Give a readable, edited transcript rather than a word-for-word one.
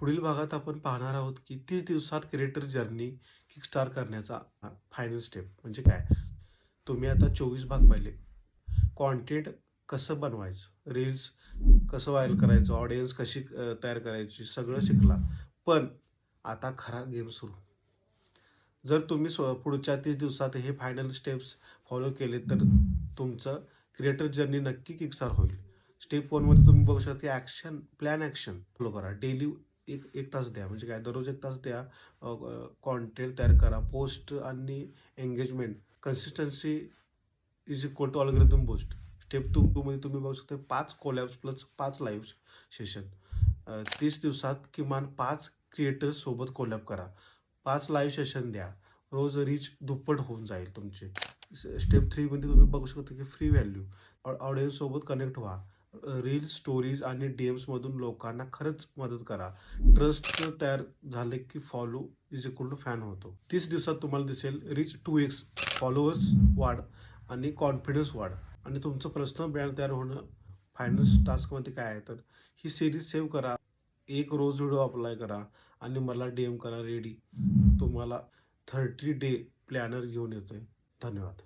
पुढील भागात आपण पाहणार आहोत की 30 दिवसात क्रिएटर जर्नी किकस्टार्ट करण्याचा फायनल स्टेप म्हणजे काय. तुम्ही आता 24 भाग पाहिले. कॉन्टेंट कसं बनवायचं, रील्स कसं व्हायरल करायचं, ऑडियन्स कशी तयार करायची सगळं शिकला. पण आता खरा गेम सुरू. जर तुम्ही पुढच्या 30 दिवसात हे फायनल स्टेप्स फॉलो केले तर तुमचं क्रिएटर जर्नी नक्की किकस्टार्ट होईल. स्टेप 1 मध्ये तुम्ही बघू शकता की ॲक्शन फॉलो करा. डेली एक तास द्या. म्हणजे काय, दररोज 1 तास द्या. कॉन्टेंट तयार करा. पोस्ट आणि engagement consistency is equal to algorithm boost. Step 2 मध्ये तुम्ही बघू शकता 5 कोलॅब्स प्लस 5 लाईव्ह सेशन. 30 दिवसात किमान 5 क्रिएटर्स सोबत कोलॅब करा. 5 लाईव्ह सेशन द्या. रोज रीच दुप्पट होऊन जाईल तुमचे. स्टेप 3 मध्ये तुम्ही बघू शकता की फ्री व्हॅल्यू. ऑडियन्स सोबत कनेक्ट व्हा. रील्स, स्टोरीज आणि डीएम्स मधून लोकांना खरंच मदत करा. ट्रस्ट तयार झाले की follow is equal to fan होतो. 30 दिवसात तुम्हाला दिसेल रीच 2x, फॉलोअर्स वाढ आणि कॉन्फिडन्स वाढ आणि तुमचं पर्सनल ब्रँड तयार होणं. फायनल टास्कमध्ये काय आहे तर ही सिरीज सेव्ह करा. एक रोज व्हिडिओ अप्लाय करा आणि मला DM करा. रेडी. तुम्हाला 30 डे प्लॅनर घेऊन येतोय. धन्यवाद.